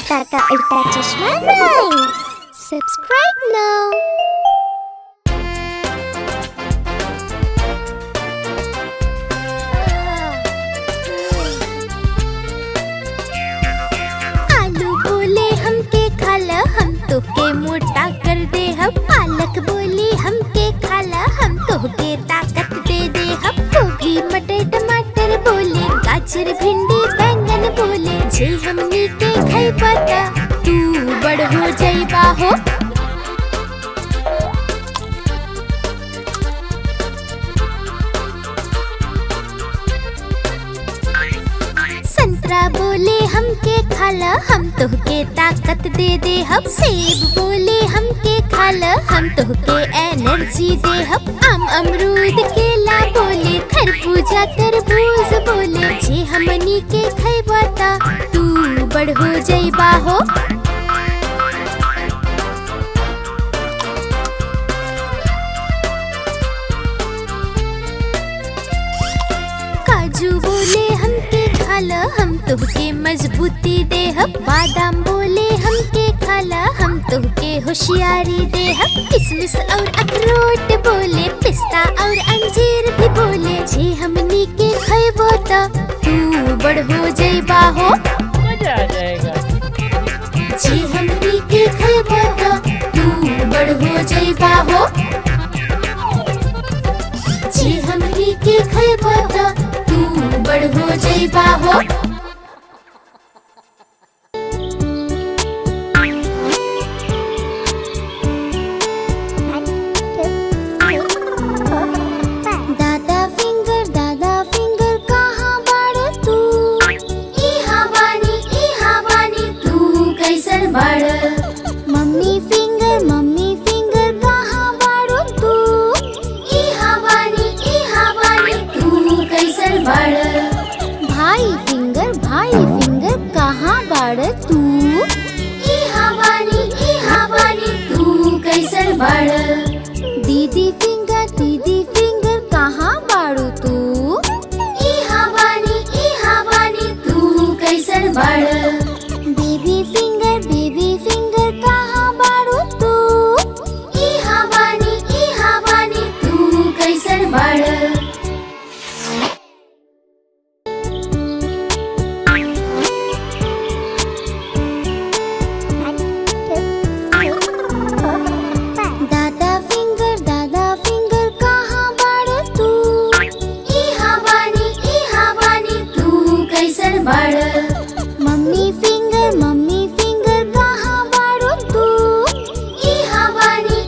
अवतार का उल्टा चश्मा राइम्स। सब्सक्राइब नाउ। आलू बोले हमके खाला हम तोहके मोटा कर दे हम। पालक बोली हमके खाला हम तोहके ताकत दे दे हम। गोभी मटर टमाटर बोले गाजर भिंडी बैंगन बोले जे हमनी के खइबा त तू बड़ हो जाइबा हो। संतरा बोले हमके खाला हम तोहके ताकत दे दे हम। सेब बोले हमके खाला हम तोहके एनर्जी दे हम। आम अमरूद केला बोले खरबूजा तरबूज बोले जे हमनी के खइबा त तू बड़ हो जाइबा हो। काजू बोले हमके खाला हम तोहके मजबूती दे हम। बादाम बोले हमके खाला हम तोहके होशियारी दे हम। किशमिश और अखरोट बोले पिस्ता और अंजीर भी बोले जे हमनी के खइबो त तू बड़ हो जाइबा हो। मजा आ जाएगा। जे हमनी के खइबो त तू बड़ हो जाइबा हो। जे हमनी के खइबो त तू बड़ हो जाइबा हो। दादा फिंगर कहाँ बाड़ तू? इहाँ बानी तू कैसन बाड़? मम्मी फिंगर कहाँ बाड़ तू? इहाँ बानी तू कैसन बाड़? भाई फिंगर कहाँ बाड़ तू? इहाँ बानी तू कैसन बाड़? दीदी फिंगर कहाँ बाड़ू तू? इहाँ बानी तू कैसन बाड़? बेबी फिंगर कहाँ बाड़ू तू? इहाँ बानी तू कैसन बाड़? दादा फिंगर कहाँ बाड़ तू? इहाँ बानी तू कैसन बाड़? मम्मी फिंगर कहाँ बाड़ू तू? इहाँ बानी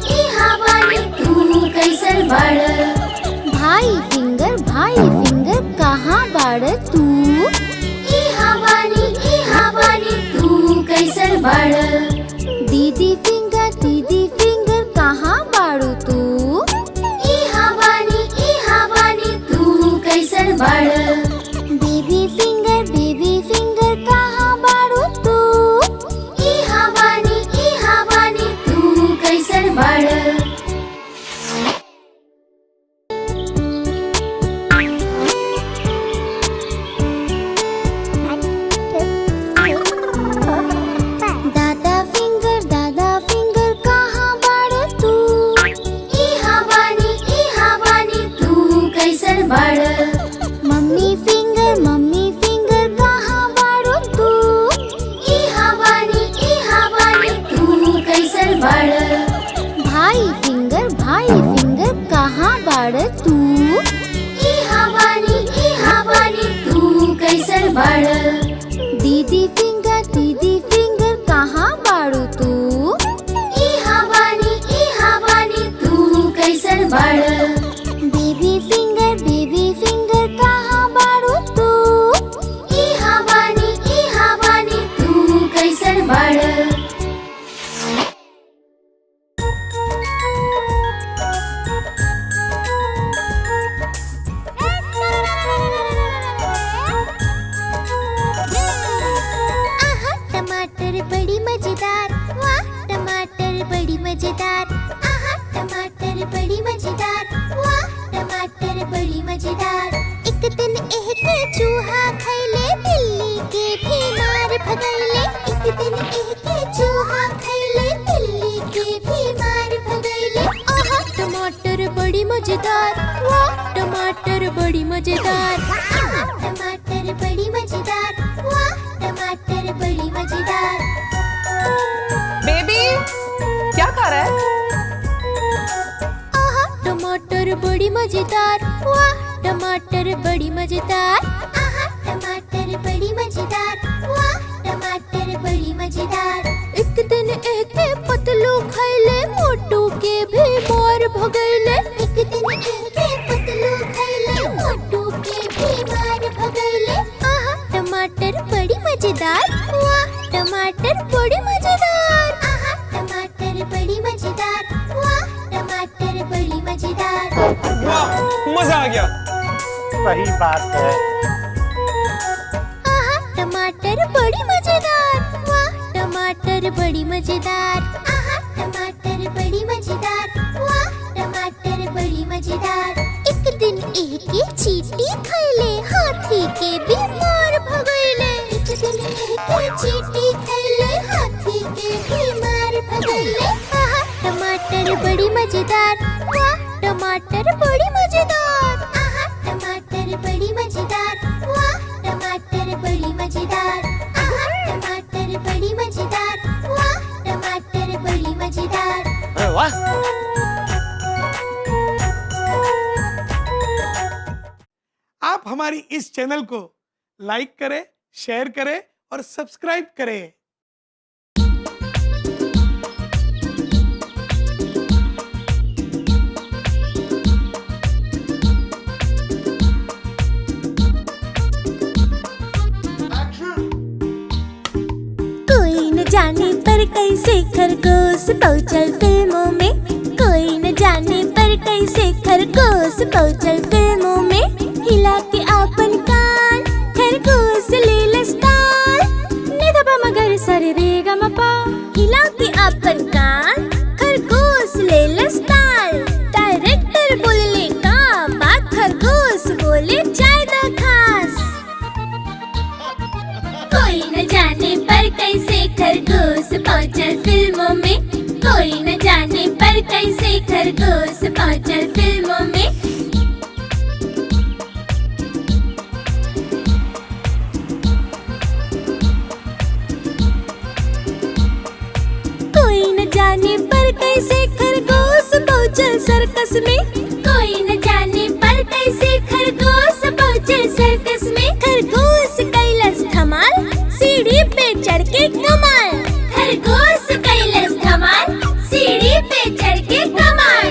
तू कैसन बाड़? भाई फिंगर कहाँ बाड़ तू? इहाँ बानी तू कैसन बाड़? दीदी फिंगर कहाँ बाड़ू तू? इहाँ बानी तू कैसन बाड़? बेबी फिंगर कहाँ बाड़ू तू? इहाँ बानी तू कैसन बाड़? दादा फिंगर कहाँ बाड़ तू? इहाँ बानी तू कैसन बाड़? मम्मी फिंगर कहाँ बाड़ू तू? इहाँ बानी तू कैसन बाड़? भाई फिंगर कहाँ बाड़ तू? इहाँ बानी तू कैसन बाड़? दीदी फिंगर कहाँ बाड़ू तू? इहाँ बानी तू कैसन बाड़? बेबी फिंगर कहाँ बाड़ू तू? इहाँ बानी तू कैसन बाड़? मजेदार, वाह टमाटर बड़ी मजेदार। टमाटर बड़ी मजेदार, वाह टमाटर बड़ी मजेदार। बेबी क्या खा रहा है? आहा टमाटर बड़ी मजेदार, वाह टमाटर बड़ी मजेदार। आहा टमाटर बड़ी मजेदार, वाह टमाटर बड़ी मजेदार। एक दिन एक पतलू खैले, मोटू के भी मार भगैले। एक दिन एक पतलू खैले, मोटू के भी मार भगैले। आहा टमाटर बड़ी मजेदार, वाह टमाटर बड़ी मजेदार। आहा टमाटर बड़ी मजेदार, वाह टमाटर बड़ी मजेदार। वाह मजा आ गया। सही बात है। आहा टमाटर बड़ी मजेदार, वाह टमाटर बड़ी मजेदार। आहा टमाटर बड़ी मजेदार, वाह टमाटर बड़ी मजेदार। एक दिन एक चींटी खैले, हाथी के भी मार भगैले। एक दिन एक चींटी खैले, हाथी के भी मार भगैले। आहा टमाटर बड़ी मजेदार, वाह टमाटर बड़ी मजेदार। आहा टमाटर बड़ी मजेदार, वाह टमाटर बड़ी मजेदार। आहा टमाटर बड़ी मजेदार, वाह टमाटर बड़ी मजेदार। अरे वाह। आप हमारी इस चैनल को लाइक करें, शेयर करें और सब्सक्राइब करें। कोई न जाने पर कैसे खरगोश पहुंचल फिल्मों में। कोई न जाने पर कैसे खरगोश पहुंचल फिल्मों में। हिला के आपन कान खरगोश ले स्टार। निधबा मगर सर रे ग म पा। हिला के आपन कान खरगोश ले स्टार। डायरेक्टर बोले का बात, खरगोश बोले चाय द खास। कोई न जाने पर कैसे खरगोश पहुंचल फिल्मों में। कोई न जाने पर कैसे खरगोश पहुंचल फिल्मों में। कोई न जाने पर कैसे खरगोश पहुंचल सर्कस में। कोई न जाने पर कैसे खरगोश पहुंचल सर्कस में। खरगोश कैलाश धमाल, सीढ़ी पे चढ़ के कमाल। खरगोश कैलाश धमाल, सीढ़ी पे चढ़ के कमाल।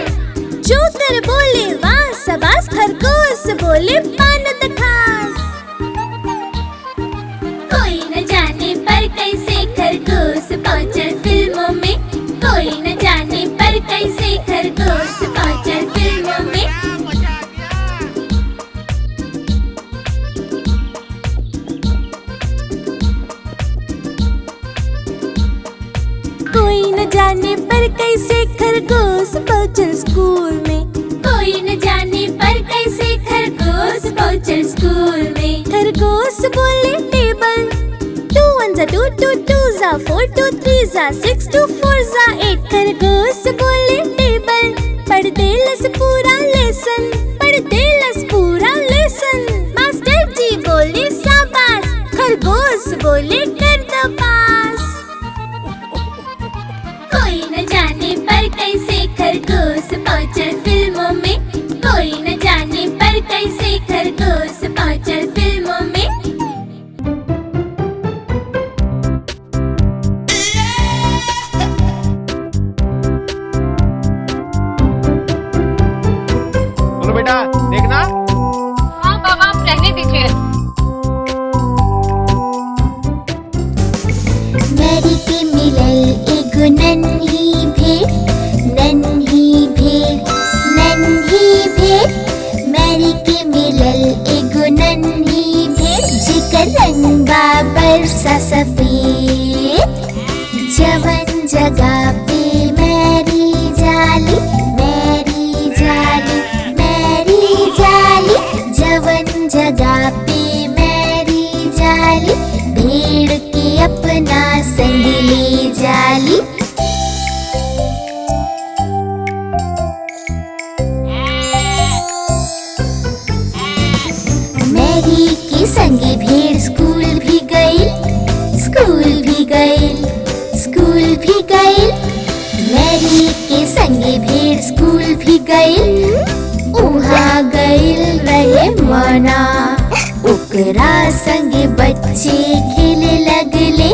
जोकर बोले वाह शाबाश, खरगोश बोले पानत खास। कोई न जाने पर कैसे खरगोश पहुंचल फिल्मों में। कोई न जाने पर कैसे खरगोश पहुंचल फिल्मों में। कोई न जाने पर कैसे खरगोश पहुंचल स्कूल में। कोई न जाने पर कैसे खरगोश पहुंचल स्कूल में। खरगोश बोले टेबल, 2 1 2 2 2 4 2 3 6 2 4 8। खरगोश बोले टेबल, पढ़ देलस पूरा लेसन। पढ़ देलस पूरा लेसन। मास्टर जी बोले शाबाश, खरगोश बोले कर दो पास। कोई न जाने पर कैसे खरगोश पहुंचल फिल्मों में। कोई न जाने पर कैसे खरगोश पहुंचल फिल्मों में। बोलो बेटा देखना। हाँ बाबा आप रहने दीजिए। मैरी के मिलल एगो नन्ही भेड़। नन्ही भेड़, नन्ही भेड़। मैरी के मिलल एगो नन्ही भेड़। जेकर रंग बा बरसा सफेद। जवन जगह पे मैरी जाली, मैरी जाली, मैरी जाली। जवन जगह पे मैरी जाली, भेड़ के अपना संग ले जाली। सुनहरी के संगे भेड़ स्कूल भी गइल, उहाँ गइल रहे मना। ओकरा संगे बच्चे खेले लगले,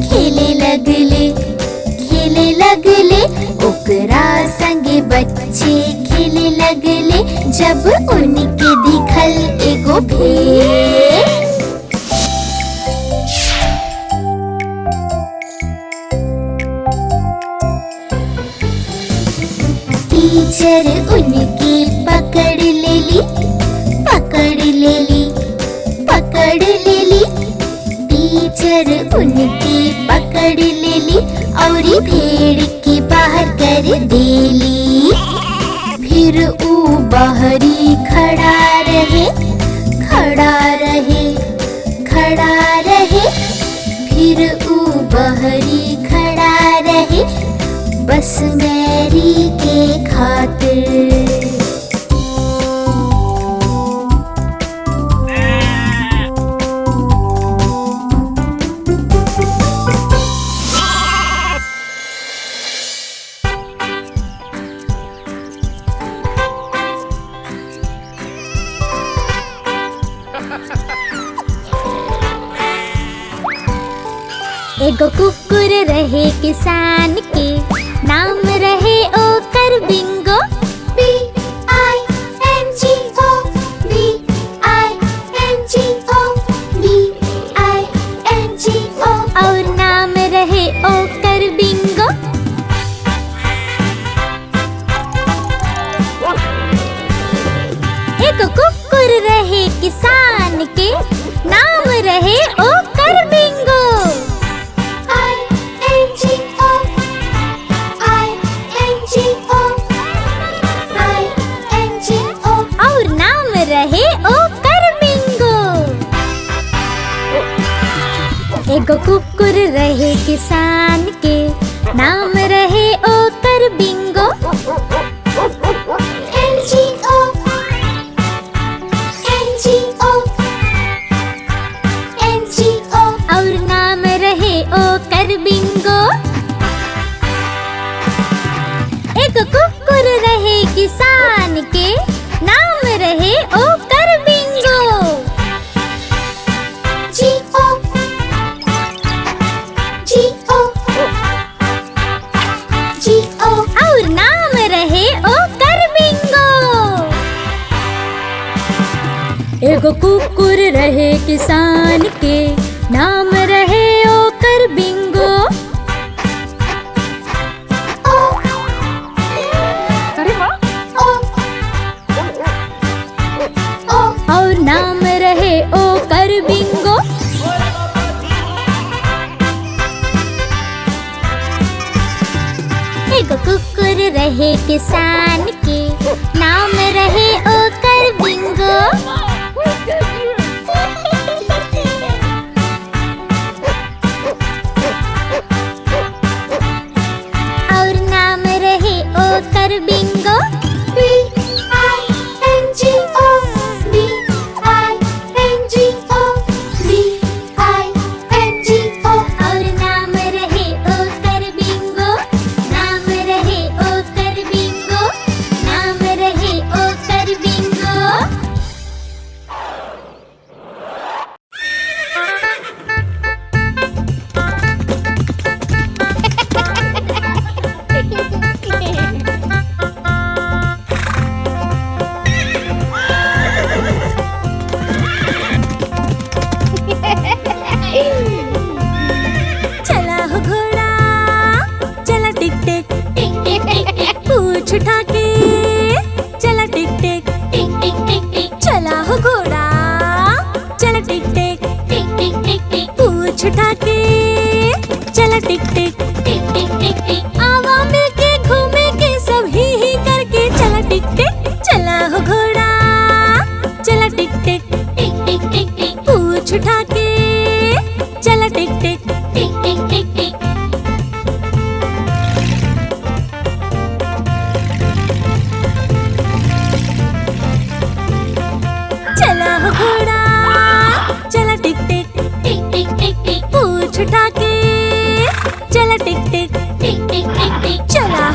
खेले लगले, खेले लगले। ओकरा संगे बच्चे खेले लगले, जब उनके दिखल एगो भेड़। टीचर उनकी पकड़ लेली, पकड़ लेली, पकड़ लेली। टीचर उनकी पकड़ लेली और भेड़ के बाहर कर देली। फिर ऊ बाहरी खड़ा रहे, खड़ा रहे, खड़ा रहे। फिर ऊ बाहरी खड़ा रहे, बस मैरी के खातिर। एगो कुकुर रहे किसान के, नाम रहे ओकर बिंगो। B-I-N-G-O, B-I-N-G-O, B-I-N-G-O। और नाम रहे ओकर बिंगो। एगो कुकुर रहे किसान के, नाम रहे ओकर बिंगो। और नाम रहे ओकर बिंगो। एगो कुकुर रहे किसान के, नाम रहे ओकर बिंगो। N-G-O, N-G-O, N-G-O। और नाम रहे ओकर बिंगो। एक कुकुर रहे किसान के, नाम रहे ओकर बिंगो। G-O, G-O, G-O। और नाम रहे ओकर बिंगो। एगो कुकुर रहे किसान के, नाम रहे ओकर बिंगो। और नाम रहे ओकर बिंगो। एगो कुकुर रहे किसान के, नाम रहे ओकर बिंगो। और नाम रहे ओकर बिंगो। B-I-N-G-O, B-I-N-G-O, B-I-N-G-O। और नाम रहे ओकर बिंगो। नाम रहे ओकर बिंगो। नाम रहे ओकर बिंगो। चला हो घोड़ा, चला टिक टिक, पूछ उठा के, चला टिक टिक, चला हो घोड़ा, चला टिक टिक, पूछ उठा के, चला टिक टिक, आवा मिलके घूमे के सब ही करके, चला टिक टिक। चला हो घोड़ा, चला टिक टिक, पूछ उठा के, चला टिक टिक। चला हो घोड़ा, चला टिक टिक, पूछ उठा के, चला टिक टिक, चला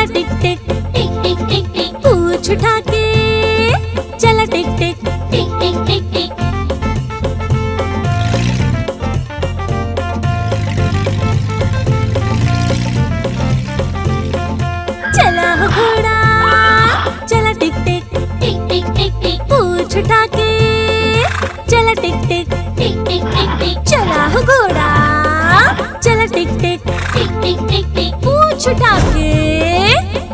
चला टिक टिक टिक टिक टिक टिक, पूछ उठा के चला टिक टिक टिक टिक टिक टिक। चला हो घोड़ा चला टिक टिक टिक टिक टिक टिक, पूछ उठा के चला टिक टिक टिक टिक टिक टिक। चला हो घोड़ा चला टिक टिक टिक टिक टिक टिक, पूछ उठा के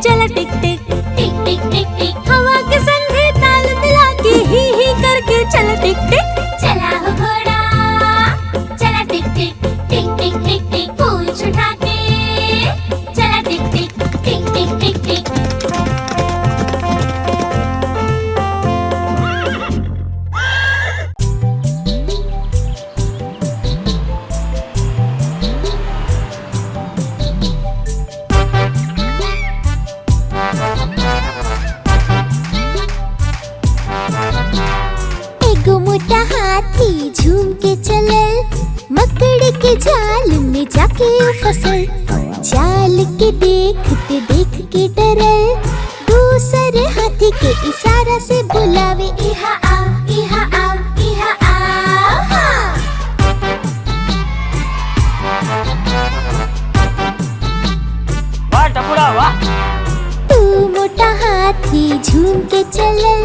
चला टिक टिक टिक टिक टिक टिक। हवा के संग ताल मिला के ही करके चला टिक टिक। चला हो घोड़ा चला टिक टिक टिक टिक टिक टिक, पूछ उठा के चला टिक टिक टिक टिक टिक टिक। एगो मोटा हाथी झूम के चलल, मकड़ी के जाल में जाके वो फसल। जाल के देखते देख के डरल, दूसरे हाथी के इशारा से बुलावे इहा आओ इहा आओ इहा आओ। हाँ। वाह टपुरा वाह। तू मोटा हाथी झूम के चलल,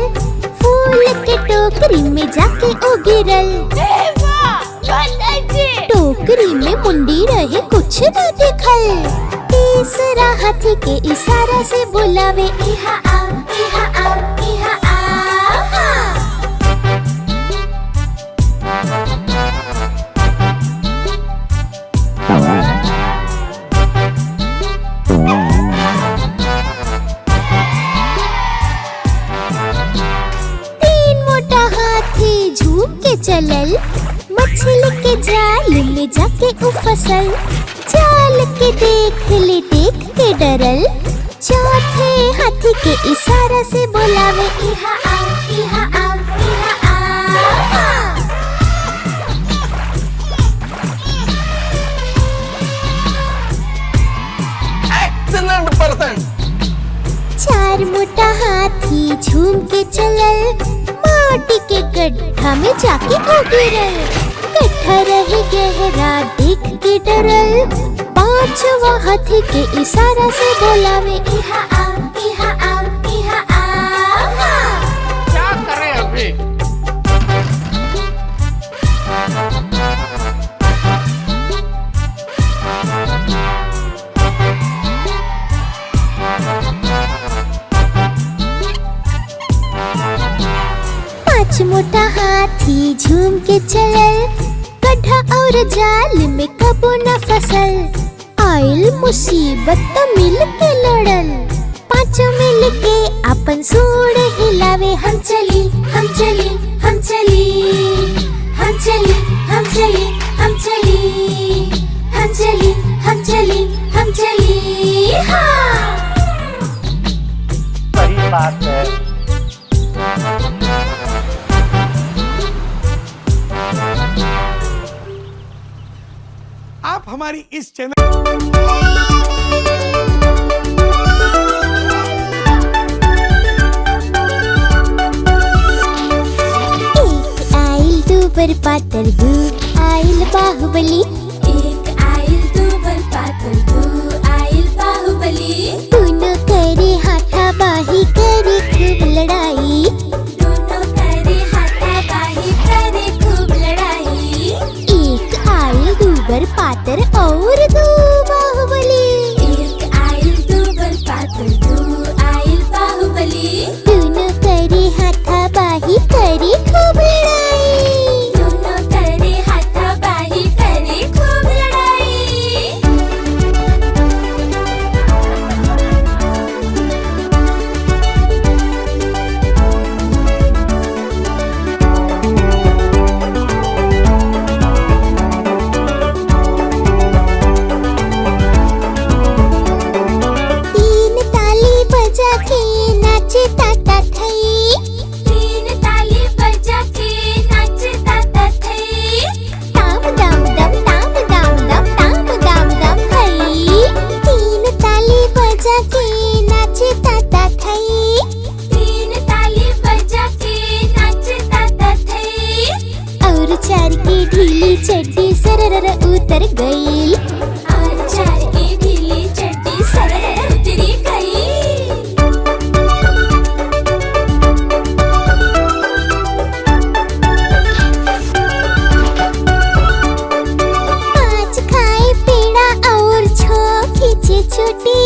फूल के टोकरी में जाके ओ गिरल। टोकरी में मुंडी रहे कुछ न दिखल, तीसरा हाथी के इशारा से बुलावे इहा आओ इहा आओ इहा आओ। हाँ। तीन मोटा हाथी झूम के चलल, मछली के जाल में जाके उ फसल। जाल के देख के डरल, चौथे हाथी के इशारा से बुलावे इहा आओ इहा आओ इहा आओ। हाँ। चार मोटा हाथी झूम के चलल, माटी के गड्ढा में जाके ओ गिरल। गड्ढा रहे गहरा देख के डरल, पांचवा हाथी के इशारा से बुलावे इहा आओ इहा आओ इहा आओ। हाँ। क्या करें अभी? पांच मोटा हाथी झूम के चलल, गड्ढा और जाल में कबो न फसल। आइल मुसीबत त मिल के लड़ल, पांचों मिल के अपन सूंड हिलावे। हम चली हम चली हम चली हम चली हम चली हम चली हम चली हम चली हम चली। हाँ। सही बात है। आप हमारी इस चैनल पर पातर दू आइल बाहुबली। एक आइल दू पर पातर दू आइल बाहुबली। दोनों करे हाथा बाही करे खूब लड़ाई। दोनों करे हाथा बाही करे खूब लड़ाई। एक आइल दू पर पातर और दू बाहुबली। एक आइल दू पर पातर दू आइल बाहुबली। दोनों करे हाथा बाही करे खूब लड़ाई। दोनों करे हाथा बाही करे खूब उतर गई। आचार की ढीली चड्डी सरर उतरी गई। आज खाए पेड़ा और छो खींचे चोटी।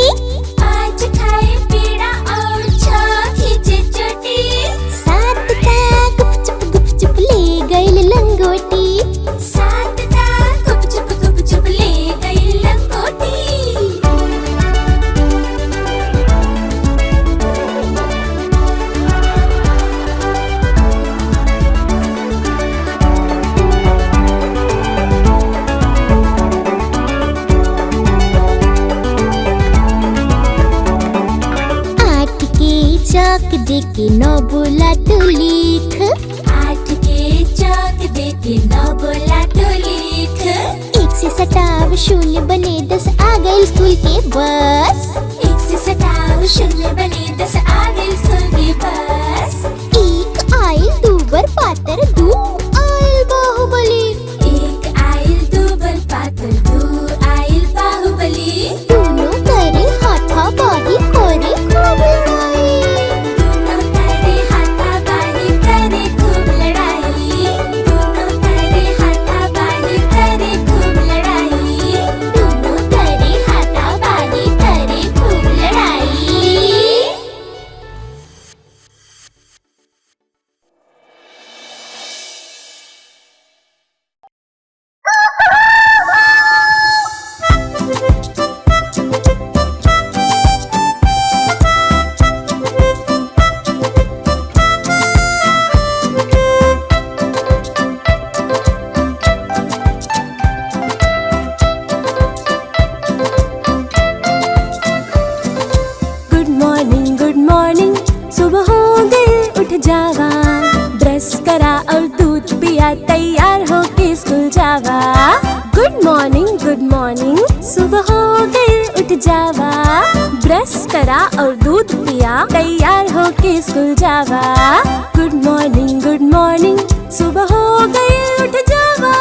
आज खाए पेड़ा और छो खींचे चोटी। सात का गुपचुप ले गई लंगोटी। सात का गुपचुप ले गई लंगोटी। आठ के चाक देके 9 बोला तो लिख। आठ के चाक देके 9 बोला तो लिख। 1 से सटाव 0 बने 10 आ गए स्कूल के बस। 1 से सटाव 0 बने 10 आ गए स्कूल के बस। 1 आइल दूबर पातर 2 आइल बाहुबली। 1 आइल दूबर पातर 2 आइल बाहुबली। दोनों करे हाथापाई करे खूब लड़ाई। दोनों करे हाथापाई करे खूब लड़ाई। दोनों करे हाथापाई करे खूब लड़ाई। दोनों करे हाथापाई करे खूब लड़ाई। गुड मॉर्निंग सुबह हो गई उठ जावा। ब्रश करा और दूध पिया तैयार हो के स्कूल जावा। गुड मॉर्निंग सुबह हो गई उठ जावा। ब्रश करा और दूध पिया तैयार हो के स्कूल जावा। गुड मॉर्निंग सुबह हो गई उठ जावा।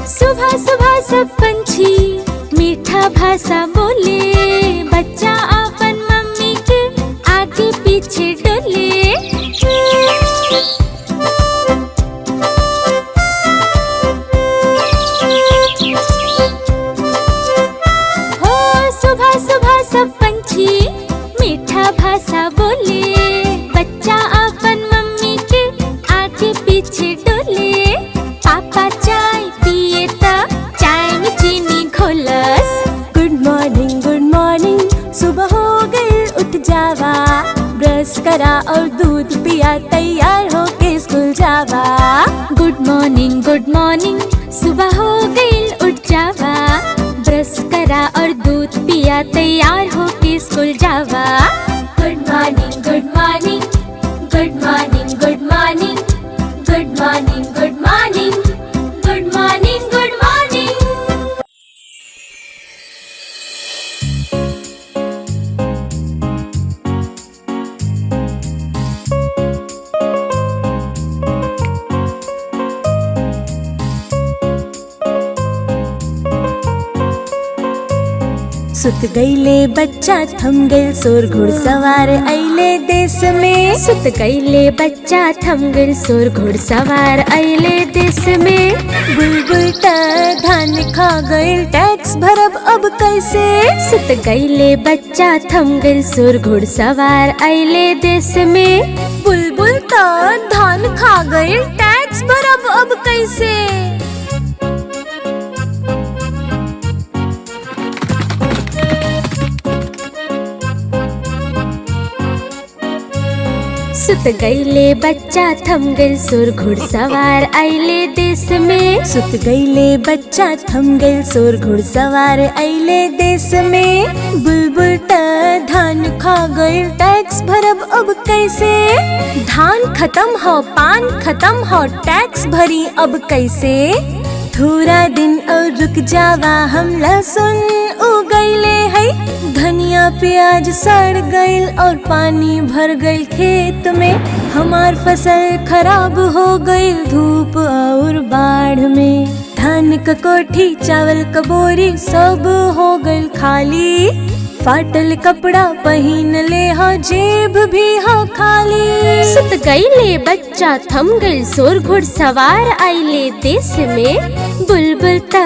सुबह सुबह सब पंछी मीठा भाषा बोले। बच्चा अपन मम्मी के आगे पीछे डोले। हो सुबह सुबह सब पंछी मीठा भाषा बोले। बच्चा अपन मम्मी के आगे पीछे डोले। पापा चाय पिए ता चाय में चीनी घोलस। गुड मॉर्निंग सुबह हो गई उठ जावा। ब्रश करा और दूध पिया तैयार हो के स्कूल जावा। गुड मॉर्निंग सुबह हो गई उठ जावा। ब्रश करा और दूध पिया तैयार हो के स्कूल जावा। Good morning good morning good morning good morning good morning good morning good morning good morning. सुत गईले बच्चा थम गइल सोर घुड़सवार अइले देश में। सुत गईले बच्चा थम गइल सोर घुड़सवार अइले देश में। बुलबुल ता धान खा गइल टैक्स भरब अब कैसे। सुत गईले बच्चा थम गइल सोर घुड़सवार अइले देश में। बुलबुल ता धान खा गइल टैक्स भरब अब कैसे। सुत गईले बच्चा थम गइल सुर घुड़सवार आइले देश में। सुत गईले बच्चा थम गइल सुर घुड़सवार आइले देश में। बुलबुल त धान खा गइल टैक्स भरब अब कैसे। धान खत्म हो पान खत्म हो टैक्स भरी अब कैसे। थोड़ा दिन और रुक जावा हम लहसुन उगैले है। धनिया प्याज सड़ गइल और पानी भर गइल खेत में। हमार फसल खराब हो गइल धूप और बाढ़ में। धान क कोठी चावल क बोरी सब हो गइल खाली। फाटल कपड़ा पहिन ले हो जेब भी हो खाली। सुत गईले बच्चा थम गइल सोर घुड़सवार आइले देश में। बुलबुल त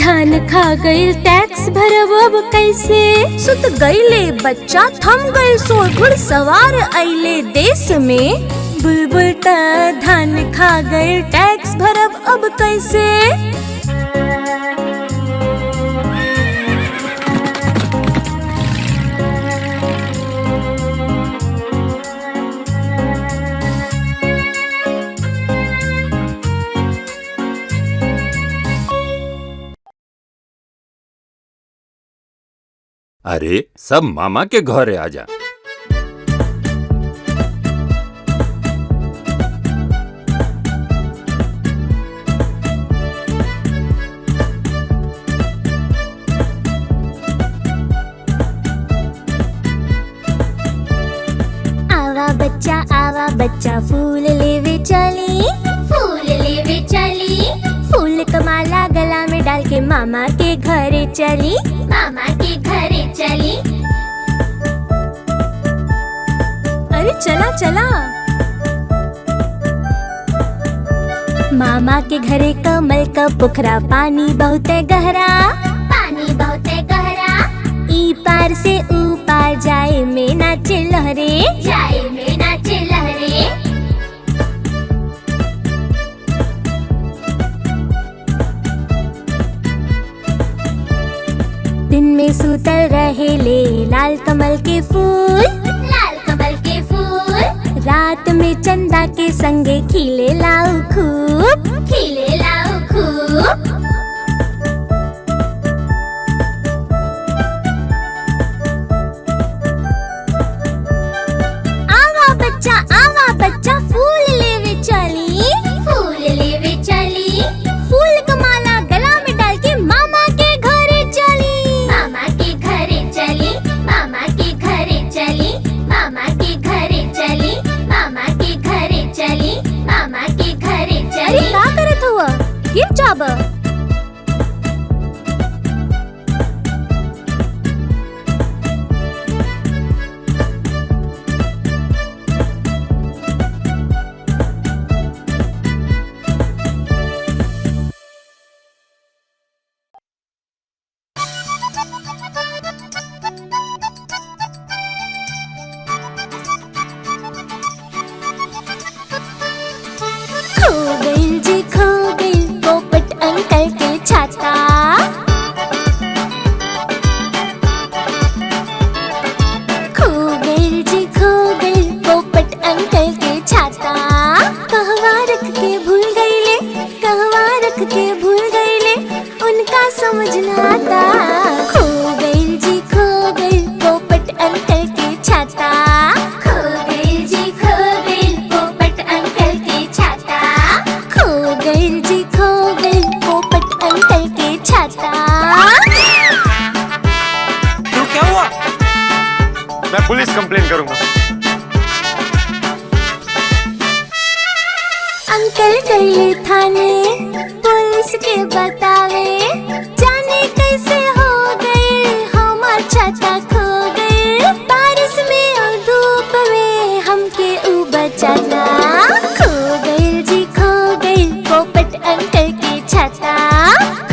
धान खा गइल टैक्स भरब अब कैसे। सुत गईले बच्चा थम गइल सोर घुड़सवार आइले देश में। बुलबुल त धान खा गइल टैक्स भरब अब कैसे। अरे सब मामा के घरे आजा। आवा बच्चा फूल लेवे चली। फूल लेवे चली। फूल क माला गला में डाल के मामा के घरे चली। मामा के घरे चली। अरे चला चला। मामा के घरे कमल का पोखरा पानी बहुते गहरा। पानी बहुते गहरा। ई पार से ऊ पार जाए में नाचे लहरे। जाए में नाचे लहरे। दिन में सूतल रहे ले लाल कमल के फूल। लाल कमल के फूल। रात में चंदा के संगे खिले लाऊ खूब। खिले लाऊ खूब। आवा बच्चा फूल लेवे चली। फूल लेवे चली। फूल का माला गला में डाल के मामा के घरे चली। मामा के घरे चली। मामा के घरे चली। मामा के घरे चली। मामा के घरे चली। मामा के घरे चली। अरे का करत हुआ गिर जाब। समझ ना आता। खो गइल जी खो गइल पोपट अंकल के छाता। खो गइल जी खो गइल पोपट अंकल के छाता। खो गइल जी खो गइल पोपट अंकल के छाता। क्यों क्या हुआ? मैं पुलिस कंप्लेन करूंगा। अंकल गइले थाने पुलिस के बतावे। जाने कैसे हो गए हमार छाता खो गए। बारिश में और धूप में हमके ऊ बचाता। खो गइल जी खो गइल पोपट अंकल के छाता।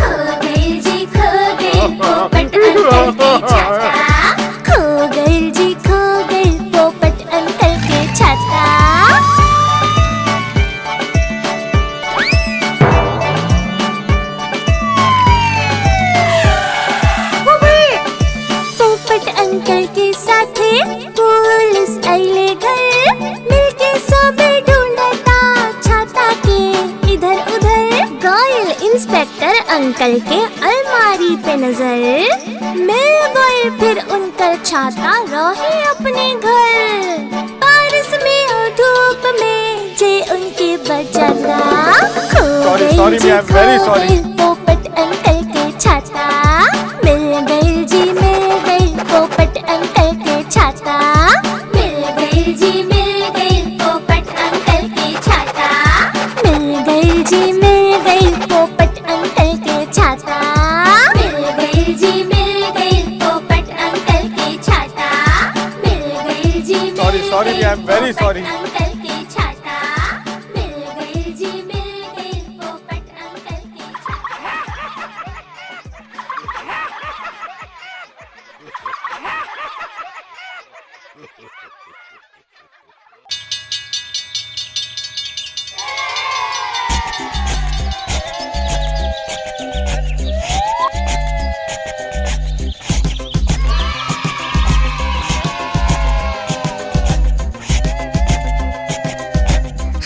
खो गइल जी खो गइल पोपट अंकल के छाता। खो गइल जी खो गइल पोपट अंकल के छाता। अंकल के अलमारी पे नजर, मिल गए फिर उनका छाता रहे अपने घर। बारिश में और धूप में जे उनके बचाता, खो गई sorry, जी, ma'am, very खो sorry. गई पोपट अंकल के छाता। मिल गई जी, मिल गई पोपट अंकल के छाता। मिल गई जी, मिल गई पोपट अंकल के छाता। मिल गई जी, मिल गई पोपट अंकल के छाता। मिल गई जी, मिल गई पोपट अंकल के छाता। मिल गई जी, Sorry, ma'am, very sorry. Uncle के छाता। मिल गई जी, मिल गई पोपट अंकल के छाता।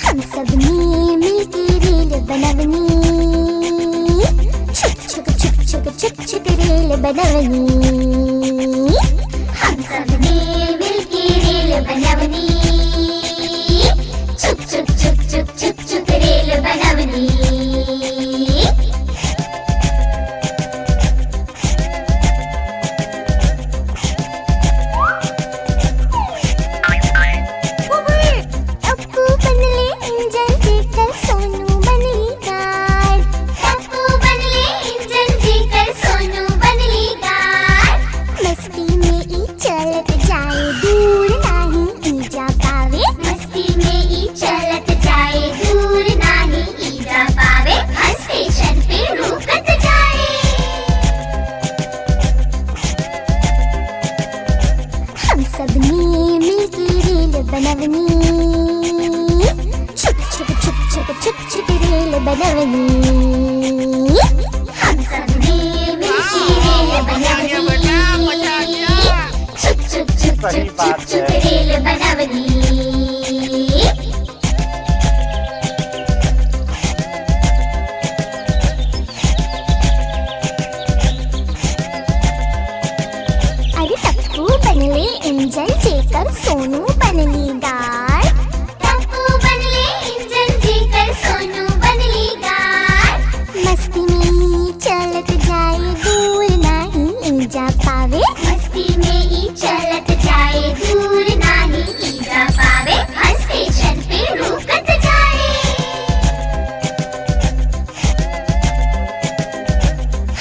हम सब ने मिलके रेल बनवनी, छुक छुक छुक छुक छुक छुक रेल बनवनी। हम सब ने मिलके रेल बनवनी, छुक छुक छुक छुक छुक छुक रेल बनवनी। टप्पू बनले इंजन जेकर सोनू बनली गाय। टप्पू बनले इंजन जेकर सोनू बनली गाय। मस्ती में ई चलत जाए दूर नाही ई जा पावे। मस्ती में ई चलत जाए दूर नाही ई जा पावे। हर स्टेशन पे रुकत जाए। हम सब ने मिलके रेल बनवनी, छुक छुक छुक छुक छुक छुक रेल बनवनी। हम सब ने मिलके रेल बनवनी, छुक छुक छुक छुक छुक छुक रेल बनवनी। अरे टप्पू बनले इंजन जेकर सोनू बनली गाय। टप्पू बनले इंजन जेकर सोनू बनली गाय। मस्ती में चलत जाए दूर नाही ई जा पावे। मस्ती में ई चलत जाए दूर नाही ई जा पावे। हर स्टेशन पे रुकत जाए।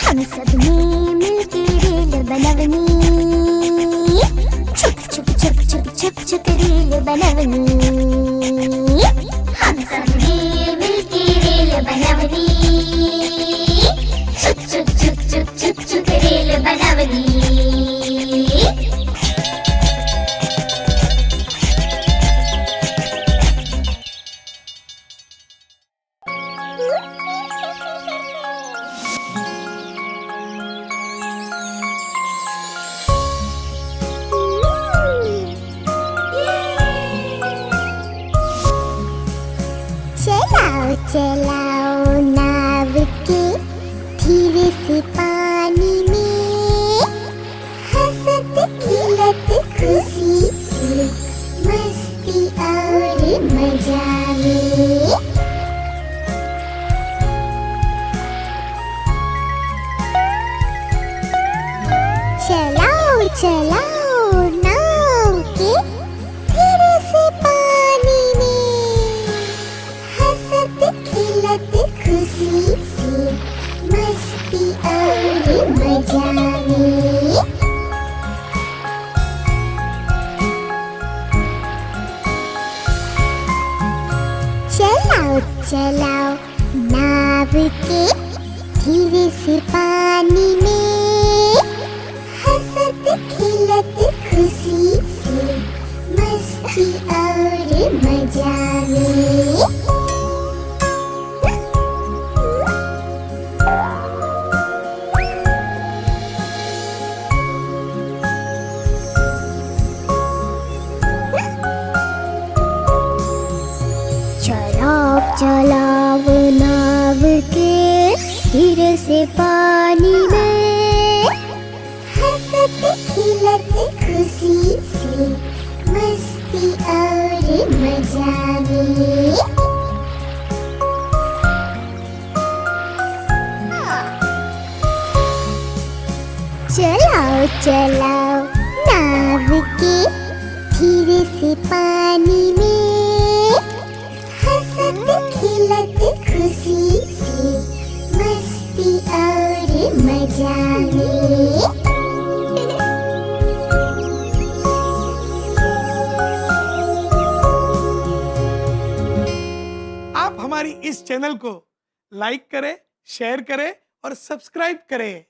हम सब ने मिलके रेल बनवनी, छुक छुक छुक छुक छुक छुक रेल बनवनी। हम सब ने मिलके रेल बनवनी, छुक छुक छुक छुक छुक छुक रेल बनवनी। चलाओ चलाओ नाव के धीरे से पानी में, हंसत खिलत खुशी से मस्ती और मजा में। चलाओ चलाओ नाव के धीरे से पानी में, हंसत खिलत खुशी से मस्ती और मजा में। चलाओ चलाओ नाव के धीरे से पानी में, हंसत खिलत खुशी हंसते खिलते खुशी से मस्ती और मजा में। चलाओ चलाओ नाव के धीरे से पानी में, हंसते खिलते खुशी से मस्ती और मजा में। आप हमारी इस चैनल को लाइक करें, शेयर करें और सब्सक्राइब करें।